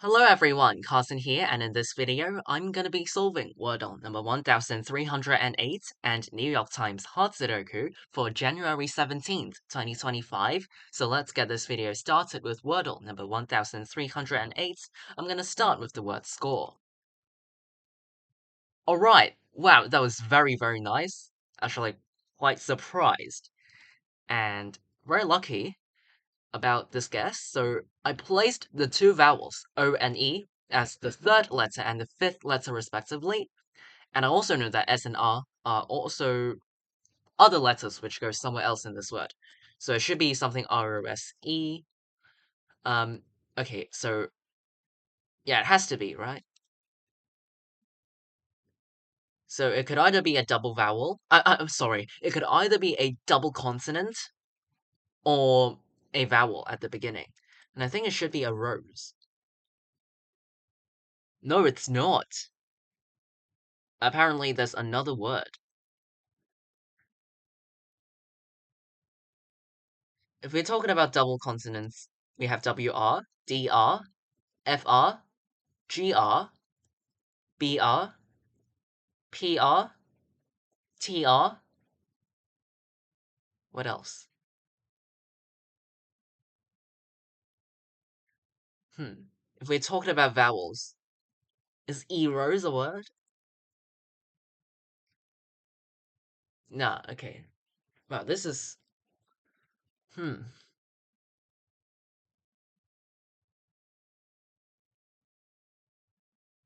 Hello everyone, Carson here, and in this video, I'm gonna be solving Wordle number 1308 and New York Times Hard Sudoku for January 17th, 2025. So let's get this video started with Wordle number 1308. I'm gonna start with the word score. Alright, wow, that was very nice. Actually, quite surprised. And very lucky about this guess, so I placed the two vowels, O and E, as the third letter and the fifth letter respectively, and I also know that S and R are also other letters which go somewhere else in this word. So it should be something R-O-S-E. Okay, so yeah, it has to be, right? So it could either be a double vowel, I'm sorry, it could either be a double consonant or a vowel at the beginning. And I think it should be a rose. No, it's not. Apparently, there's another word. If we're talking about double consonants, we have WR, DR, FR, GR, BR, PR, TR. What else? If we're talking about vowels, is E-rose a word? Nah, okay. Wow, this is... Hmm.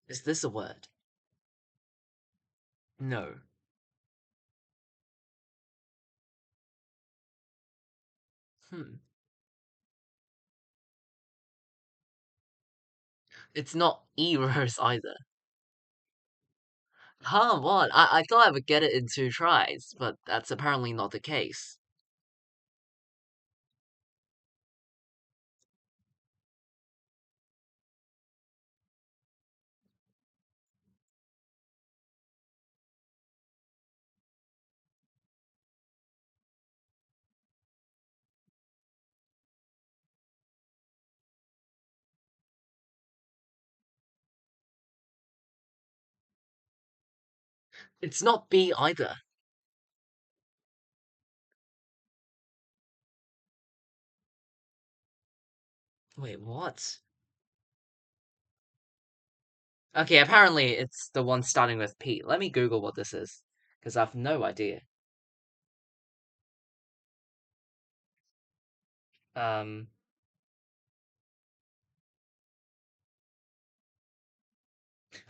Is this a word? No. Hmm. It's not E-rose either. Huh, what? I thought I would get it in 2 tries, but that's apparently not the case. It's not B either. Wait, what? Okay, apparently it's the one starting with P. Let me Google what this is, because I have no idea. Um,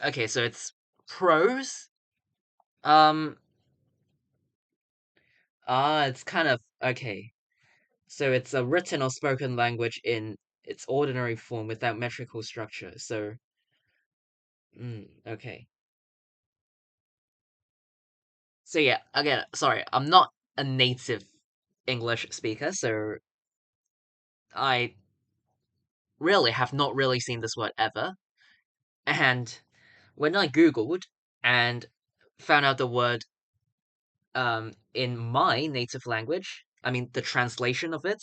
okay, so it's prose. Um, it's kind of okay. So it's a written or spoken language in its ordinary form without metrical structure. So, okay. So yeah, again, sorry, I'm not a native English speaker, so I really have not really seen this word ever. And when I Googled and found out the word in my native language, I mean the translation of it,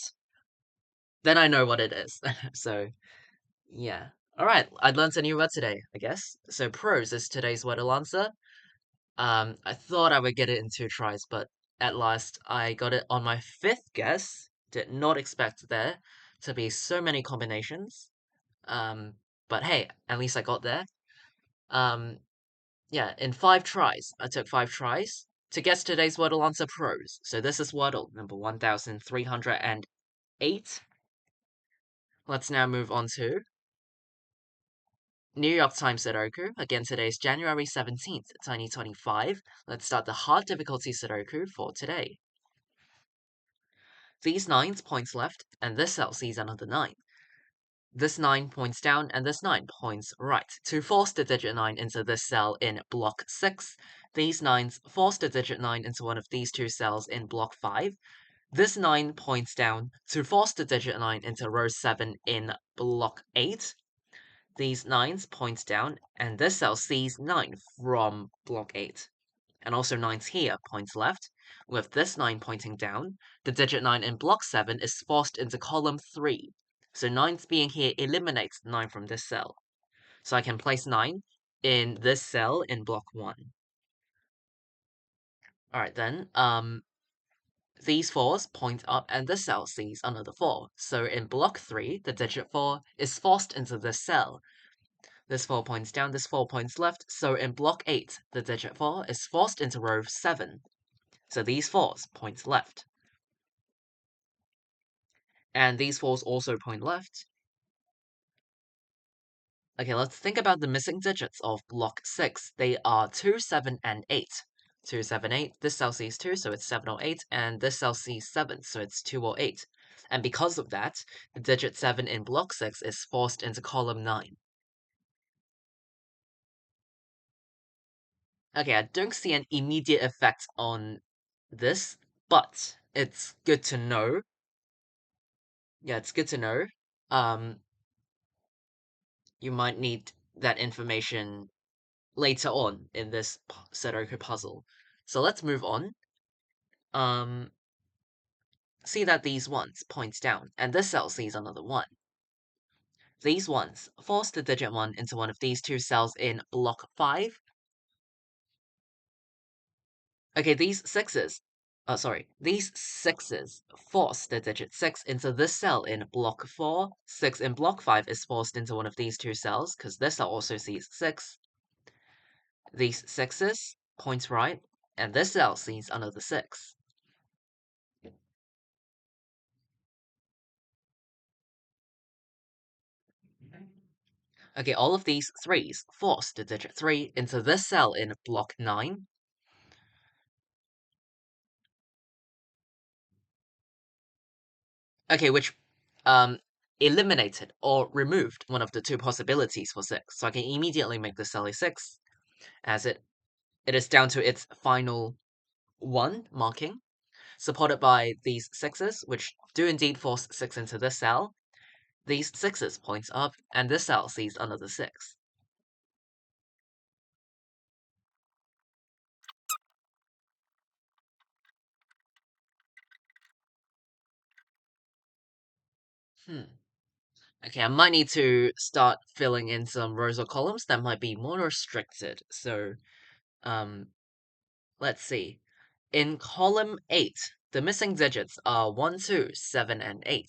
then I know what it is. So yeah. Alright, I learned a new word today, I guess. So prose is today's wordle answer. I thought I would get it in 2 tries, but at last I got it on my fifth guess. Did not expect there to be so many combinations. Um, but hey, at least I got there. Um, yeah, in 5 tries. I took 5 tries to guess today's Wordle answer prose. So this is Wordle number 1308. Let's now move on to New York Times Sudoku. Again, today is January 17th, 2025. Let's start the hard difficulty Sudoku for today. These 9s points left, and this cell sees another 9. This 9 points down, and this 9 points right. To force the digit 9 into this cell in block 6, these 9s force the digit 9 into one of these 2 cells in block 5. This 9 points down to force the digit 9 into row 7 in block 8. These 9s points down, and this cell sees 9 from block 8. And also 9s here points left. With this 9 pointing down, the digit 9 in block 7 is forced into column 3. So 9s being here eliminates 9 from this cell. So I can place 9 in this cell in block 1. Alright then, these 4s point up and this cell sees another 4. So in block 3, the digit 4 is forced into this cell. This 4 points down, this 4 points left. So in block 8, the digit 4 is forced into row 7. So these 4s point left. And these 4s also point left. Okay, let's think about the missing digits of block 6. They are 2, 7, and 8. 2, 7, 8. This cell sees 2, so it's 7 or 8. And this cell sees 7, so it's 2 or 8. And because of that, the digit 7 in block 6 is forced into column 9. Okay, I don't see an immediate effect on this, but it's good to know. Yeah, it's good to know. You might need that information later on in this Sudoku puzzle. So let's move on. See that these ones points down, and this cell sees another 1. These ones force the digit 1 into one of these two cells in block 5. Okay, these 6s force the digit 6 into this cell in block 4. 6 in block 5 is forced into one of these two cells, because this cell also sees 6. These 6s points right, and this cell sees another 6. Okay, all of these 3s force the digit 3 into this cell in block 9. Okay, which eliminated or removed one of the two possibilities for 6. So I can immediately make the cell a 6, as it is down to its final 1 marking, supported by these 6s, which do indeed force 6 into this cell. These 6s points up, and this cell sees another 6. Okay, I might need to start filling in some rows or columns that might be more restricted. So, um, let's see. In column 8, the missing digits are 1, 2, 7, and 8.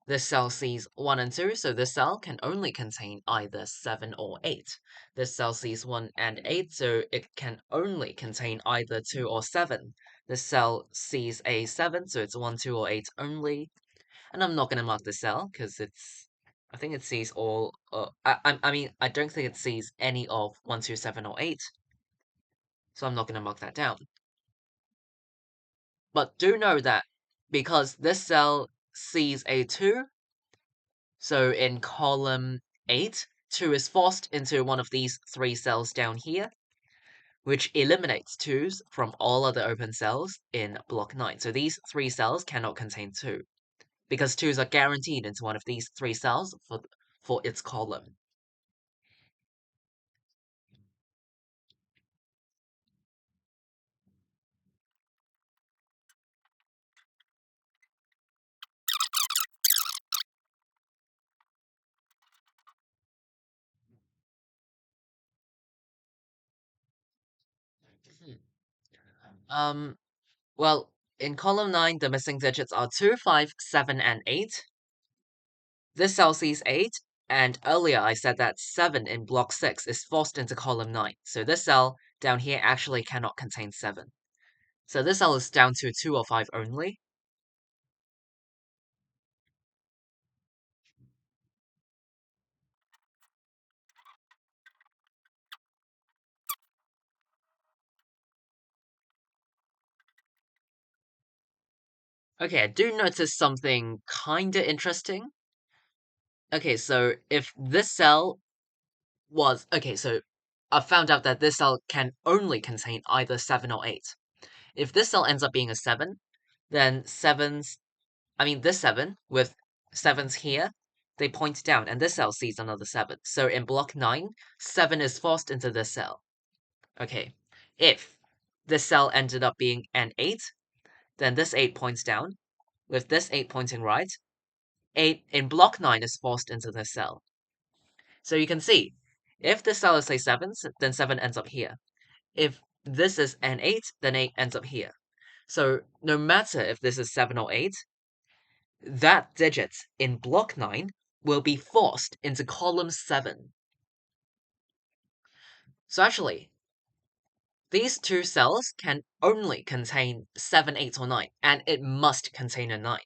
This cell sees 1 and 2, so this cell can only contain either 7 or 8. This cell sees 1 and 8, so it can only contain either 2 or 7. This cell sees a 7, so it's 1, 2, or 8 only. And I'm not going to mark this cell, because I think it sees all, I mean, I don't think it sees any of 1, 2, 7, or 8. So I'm not going to mark that down. But do know that because this cell sees a 2, so in column 8, 2 is forced into one of these 3 cells down here, which eliminates 2s from all other open cells in block 9. So these 3 cells cannot contain 2, because 2s are guaranteed into one of these 3 cells for its column. Um, well, in column 9, the missing digits are 2, 5, 7, and 8. This cell sees 8, and earlier I said that 7 in block 6 is forced into column 9. So this cell down here actually cannot contain 7. So this cell is down to 2 or 5 only. Okay, I do notice something kinda interesting. Okay, so if this cell was... Okay, so I found out that this cell can only contain either 7 or 8. If this cell ends up being a 7, then this 7 with 7s here, they point down, and this cell sees another 7. So in block 9, 7 is forced into this cell. Okay, if this cell ended up being an 8, then this 8 points down, with this 8 pointing right. 8 in block 9 is forced into this cell. So you can see, If this cell is say 7, then 7 ends up here. If this is an 8, then 8 ends up here. So no matter if this is 7 or 8, that digit in block 9 will be forced into column 7. So actually, these two cells can only contain 7, 8, or 9, and it must contain a 9.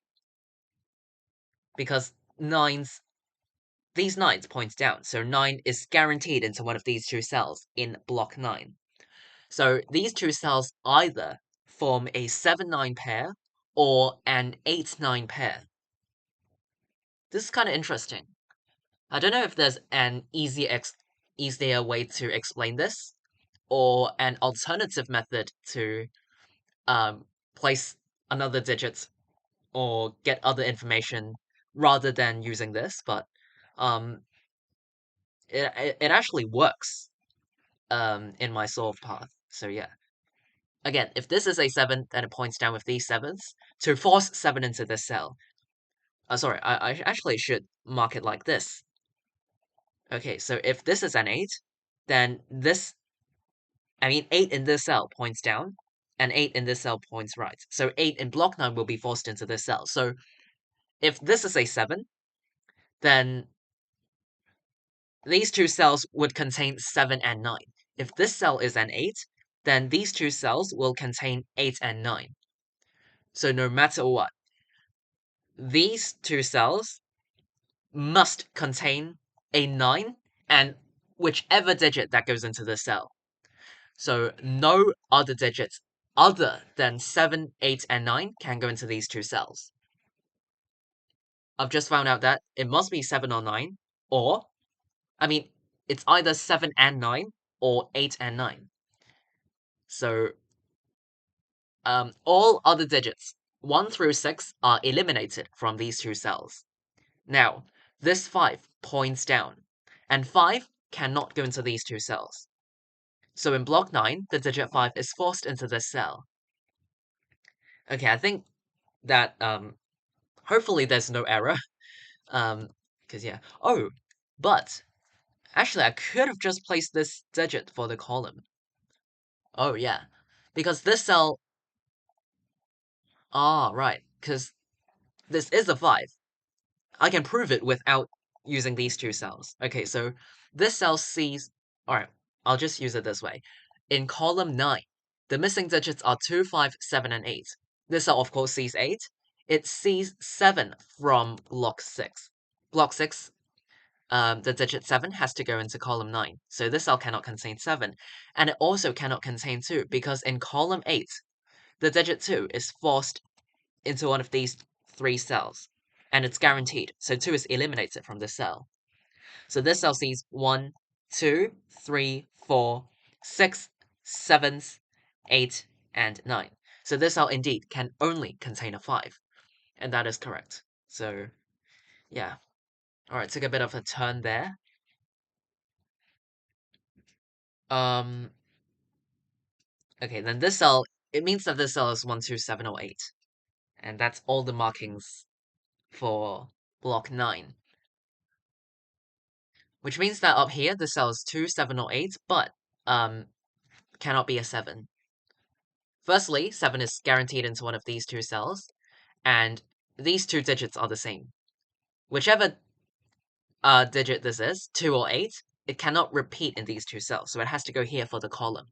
Because these 9s point down, so 9 is guaranteed into one of these two cells in block 9. So these two cells either form a 7-9 pair or an 8-9 pair. This is kind of interesting. I don't know if there's an easier way to explain this, or an alternative method to place another digit or get other information rather than using this, but um, it actually works in my solve path. So yeah. Again, if this is a 7, then it points down with these 7s to force 7 into this cell. Sorry, I actually should mark it like this. Okay, so if this is an 8, then 8 in this cell points down, and 8 in this cell points right. So 8 in block 9 will be forced into this cell. So if this is a 7, then these two cells would contain 7 and 9. If this cell is an 8, then these two cells will contain 8 and 9. So no matter what, these two cells must contain a 9 and whichever digit that goes into the cell. So no other digits other than 7, 8, and 9 can go into these two cells. I've just found out that it must be 7 or 9, or, it's either 7 and 9 or 8 and 9. So, all other digits, 1 through 6, are eliminated from these two cells. Now, this 5 points down, and 5 cannot go into these two cells. So in block 9, the digit 5 is forced into this cell. Okay, I think that, hopefully there's no error. Because yeah. Oh, but, actually I could have just placed this digit for the column. Oh, yeah. Because this cell... Ah, right. Because this is a 5. I can prove it without using these two cells. Okay, so this cell sees... Alright, I'll just use it this way. In column 9, the missing digits are 2, 5, 7, and 8. This cell, of course, sees 8. It sees 7 from block 6. Block 6, the digit 7 has to go into column 9. So this cell cannot contain 7. And it also cannot contain 2, because in column 8, the digit 2 is forced into one of these 3 cells. And it's guaranteed. So 2 is eliminated from this cell. So this cell sees 1, 2, 3, 4, 6, 7, 8, and 9. So this cell indeed can only contain a 5. And that is correct. So, yeah. Alright, took a bit of a turn there. Okay, then this cell, it means that this cell is 1, 2, 7, or 8. And that's all the markings for block 9. Which means that up here, the cell is 2, 7, or 8, but cannot be a 7. Firstly, 7 is guaranteed into one of these two cells, and these two digits are the same. Whichever digit this is, 2 or 8, it cannot repeat in these two cells, so it has to go here for the column.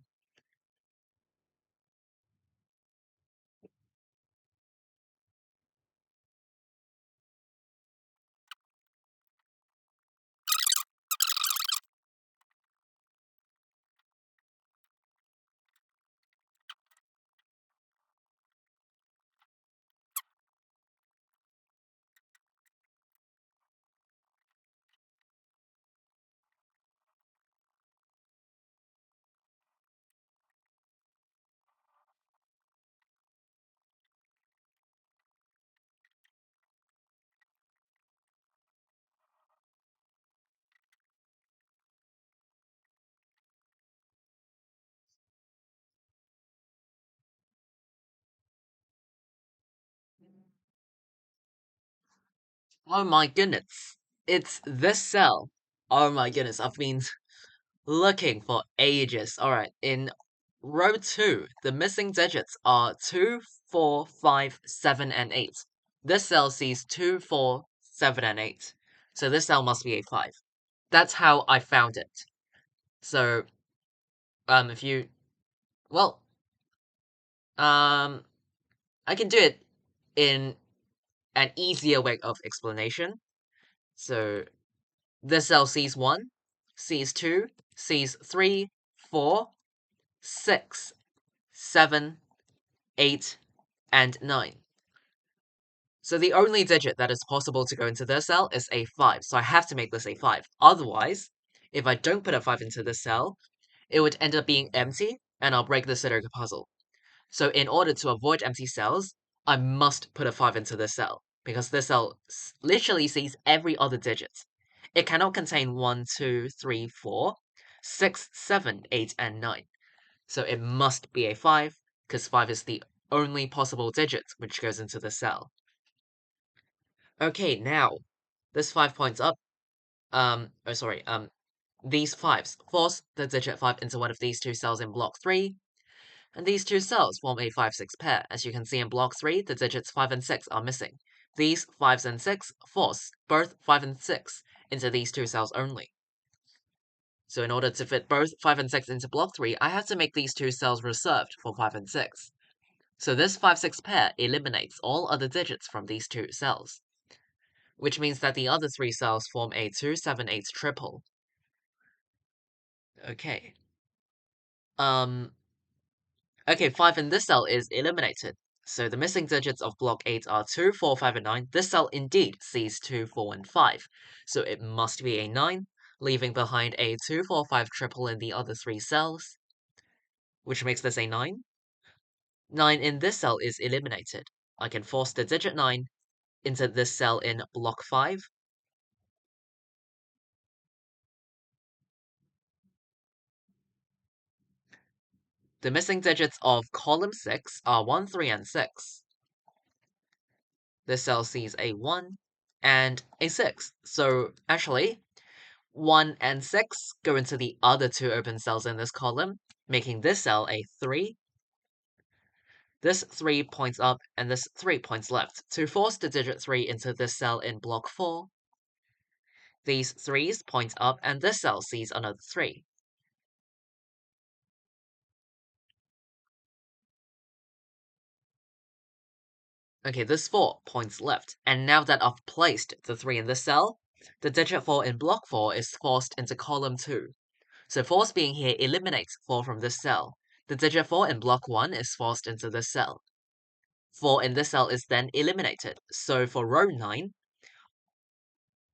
Oh my goodness. It's this cell. Oh my goodness, looking for ages. Alright, in row 2, the missing digits are 2, 4, 5, 7, and 8. This cell sees 2, 4, 7, and 8. So this cell must be a 5. That's how I found it. So, if you... Well, I can do it in an easier way of explanation. So, this cell sees 1, sees 2, sees 3, 4, 6, 7, 8, and 9. So the only digit that is possible to go into this cell is a 5, so I have to make this a 5. Otherwise, if I don't put a 5 into this cell, it would end up being empty, and I'll break the Sudoku puzzle. So in order to avoid empty cells, I must put a 5 into this cell, because this cell literally sees every other digit. It cannot contain 1, 2, 3, 4, 6, 7, 8, and 9. So it must be a 5, because 5 is the only possible digit which goes into the cell. Okay, now, this 5 points up, these 5s force the digit 5 into one of these two cells in block 3, and these two cells form a 5-6 pair. As you can see in block 3, the digits 5 and 6 are missing. These 5s and 6 force both 5 and 6 into these two cells only. So in order to fit both 5 and 6 into block 3, I have to make these two cells reserved for 5 and 6. So this 5-6 pair eliminates all other digits from these two cells, which means that the other 3 cells form a 2-7-8 triple. Okay. Okay, 5 in this cell is eliminated. So the missing digits of block 8 are 2, 4, 5, and 9. This cell indeed sees 2, 4, and 5. So it must be a 9, leaving behind a 2, 4, 5 triple in the other 3 cells, which makes this a 9. 9 in this cell is eliminated. I can force the digit 9 into this cell in block 5. The missing digits of column 6 are 1, 3, and 6. This cell sees a 1 and a 6. So actually, 1 and 6 go into the other two open cells in this column, making this cell a 3. This 3 points up and this 3 points left to force the digit 3 into this cell in block 4. These 3s point up and this cell sees another 3. Okay, this 4 points left, and now that I've placed the 3 in this cell, the digit 4 in block 4 is forced into column 2. So force being here eliminates 4 from this cell. The digit 4 in block 1 is forced into this cell. 4 in this cell is then eliminated. So for row 9,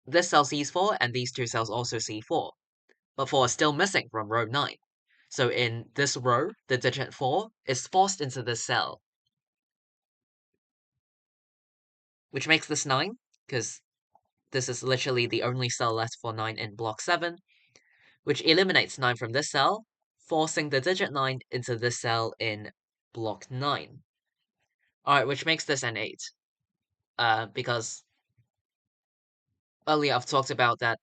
this cell sees 4 and these two cells also see 4. But 4 is still missing from row 9. So in this row, the digit 4 is forced into this cell, which makes this 9, because this is literally the only cell left for 9 in block 7, which eliminates 9 from this cell, forcing the digit 9 into this cell in block 9. Alright, which makes this an 8. Because earlier I've talked about that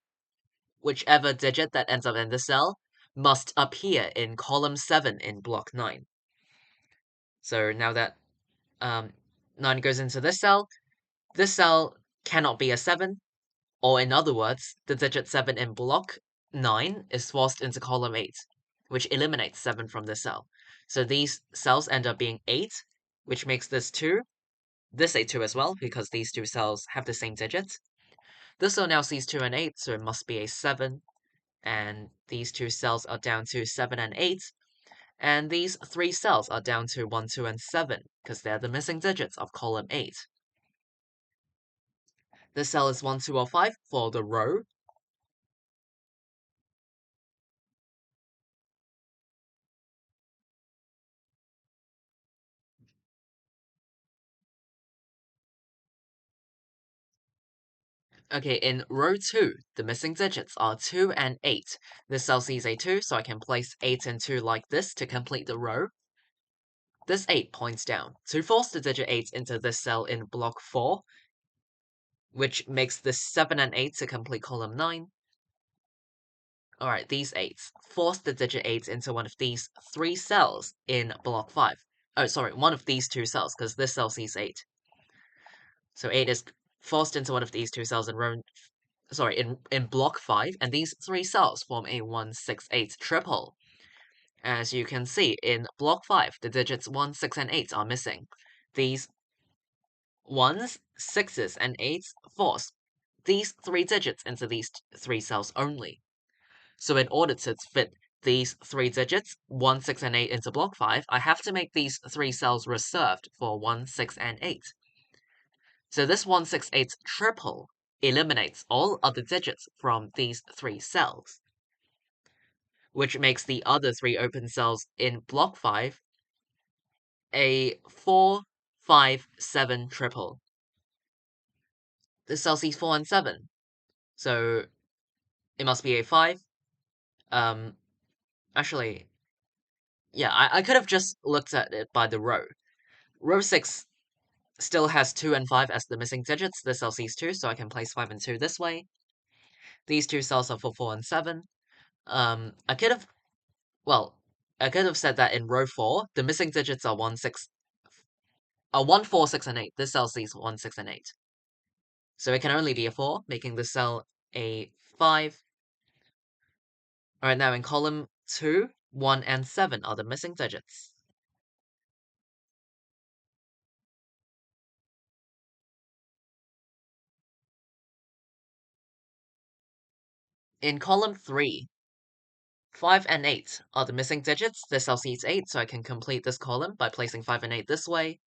whichever digit that ends up in this cell must appear in column 7 in block 9. So now that 9 goes into this cell cannot be a 7, or in other words, the digit 7 in block 9 is forced into column 8, which eliminates 7 from this cell. So these cells end up being 8, which makes this 2, this a 2 as well, because these two cells have the same digit. This cell now sees 2 and 8, so it must be a 7, and these two cells are down to 7 and 8, and these 3 cells are down to 1, 2, and 7, because they're the missing digits of column 8. This cell is 1, 2, or 5 for the row. Okay, in row 2, the missing digits are 2 and 8. This cell sees a 2, so I can place 8 and 2 like this to complete the row. This 8 points down to force the digit 8 into this cell in block 4, which makes this 7 and 8 to complete column 9. Alright, these 8s. Force the digit 8 into one of these 3 cells in block 5. Oh, sorry, one of these 2 cells, because this cell sees 8. So 8 is forced into one of these 2 cells in row, sorry, in block 5, and these 3 cells form a 168 triple. As you can see, in block 5, the digits 1, 6, and 8 are missing. These 1s, 6s, and 8s force these 3 digits into these 3 cells only. So in order to fit these 3 digits, 1, 6, and 8 into block 5, I have to make these 3 cells reserved for 1, 6, and 8. So this 168 triple eliminates all other digits from these 3 cells, which makes the other 3 open cells in block 5 a 4, 5, 7 triple. This cell sees 4 and 7, so it must be a 5. Actually, yeah, I could have just looked at it by the row. Row 6 still has 2 and 5 as the missing digits. This cell sees 2, so I can place 5 and 2 this way. These 2 cells are for 4 and 7. I could have, well, I could have said that in row 4, the missing digits are 1, 6, 1, 4, 6, and 8. This cell sees 1, 6, and 8. So it can only be a 4, making this cell a 5. Alright, now in column 2, 1 and 7 are the missing digits. In column 3, 5 and 8 are the missing digits. This cell sees 8, so I can complete this column by placing 5 and 8 this way.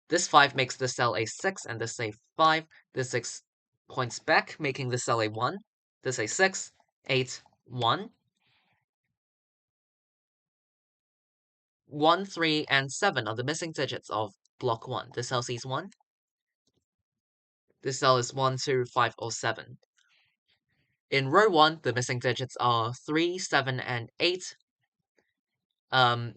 This 5 makes this cell a 6, and this a 5. This 6 points back, making this cell a 1. This a 6, 8, 1. 1, 3, and 7 are the missing digits of block 1. This cell sees 1. This cell is 1, 2, 5, or 7. In row 1, the missing digits are 3, 7, and 8.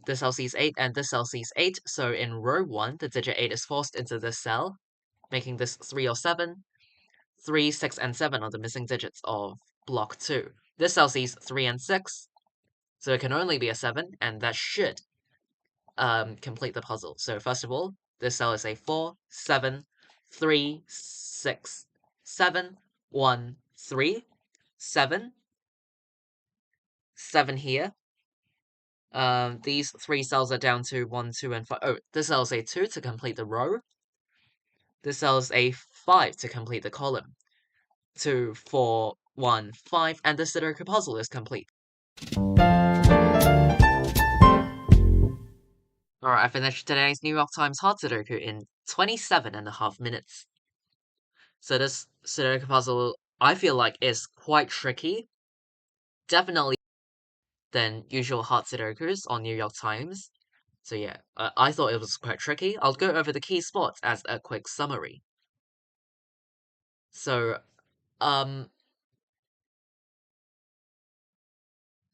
This cell sees 8, and this cell sees 8, so in row 1, the digit 8 is forced into this cell, making this 3 or 7. 3, 6, and 7 are the missing digits of block 2. This cell sees 3 and 6, so it can only be a 7, and that should complete the puzzle. So first of all, this cell is a 4, 7, 3, 6, 7, 1, 3, 7, 7 here. These 3 cells are down to 1, 2, and 5. Oh, this cell is a 2 to complete the row. This cell is a 5 to complete the column. 2, 4, 1, 5, and the Sudoku puzzle is complete. Alright, I finished today's New York Times hard Sudoku in 27.5 minutes. So this Sudoku puzzle, I feel like, is quite tricky. Definitely than usual hard Sudokus on New York Times. So yeah, I thought it was quite tricky. I'll go over the key spots as a quick summary. So,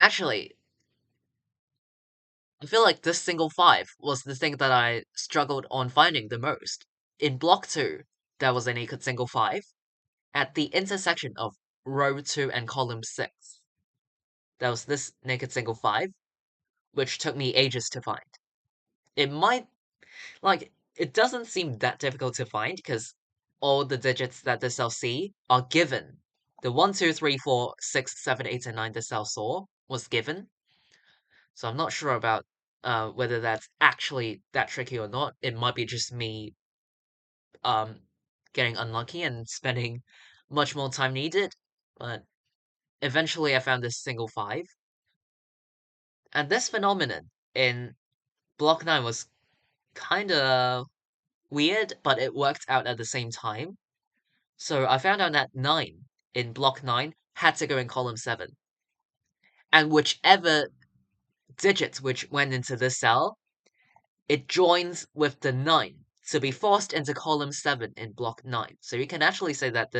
actually, I feel like this single 5 was the thing that I struggled on finding the most. In block 2, there was a naked single 5 at the intersection of row 2 and column 6. There was this naked single 5, which took me ages to find. It might, like, it doesn't seem that difficult to find because all the digits that the cell see are given. The 1, 2, 3, 4, 6, 7, 8, and 9 the cell saw was given. So I'm not sure about whether that's actually that tricky or not. It might be just me getting unlucky and spending much more time needed. But eventually I found this single 5. And this phenomenon in block 9 was kinda weird, but it worked out at the same time. So I found out that 9 in block 9 had to go in column 7. And whichever digit which went into this cell, it joins with the 9 to be forced into column 7 in block 9. So you can actually say that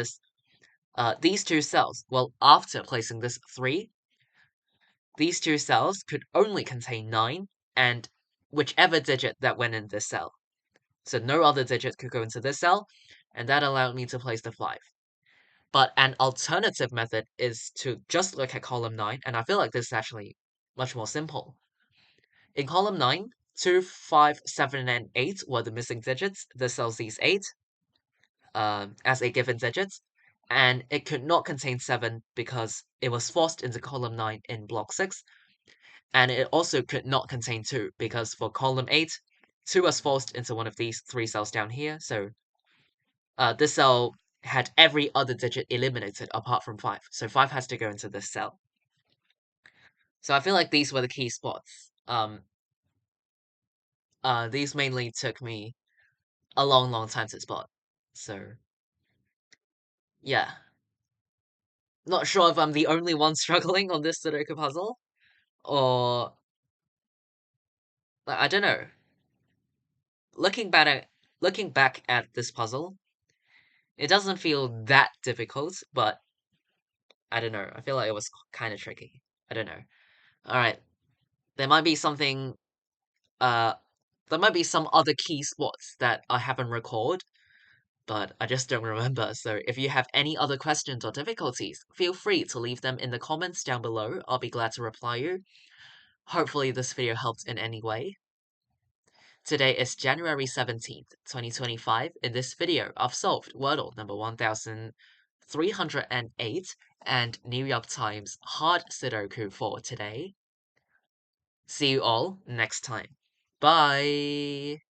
these 2 cells, well, after placing this 3, these 2 cells could only contain 9 and whichever digit that went in this cell. So no other digit could go into this cell, and that allowed me to place the 5. But an alternative method is to just look at column 9, and I feel like this is actually much more simple. In column 9, 2, 5, 7, and 8 were the missing digits. This sells these 8 as a given digit, and it could not contain 7 because it was forced into column 9 in block 6, and it also could not contain 2 because for column 8, 2 was forced into one of these 3 cells down here, so this cell had every other digit eliminated apart from 5, so 5 has to go into this cell. So I feel like these were the key spots. These mainly took me a long time to spot. So, yeah. Not sure if I'm the only one struggling on this Sudoku puzzle, or I don't know. Looking back at this puzzle, it doesn't feel that difficult, but I don't know. I feel like it was kind of tricky. I don't know. All right, there might be something. Uh, there might be some other key spots that I haven't recorded, but I just don't remember. So if you have any other questions or difficulties, feel free to leave them in the comments down below. I'll be glad to reply you. Hopefully this video helped in any way. Today is January 17th, 2025. In this video, I've solved Wordle number 1308 and New York Times Hard Sudoku for today. See you all next time. Bye!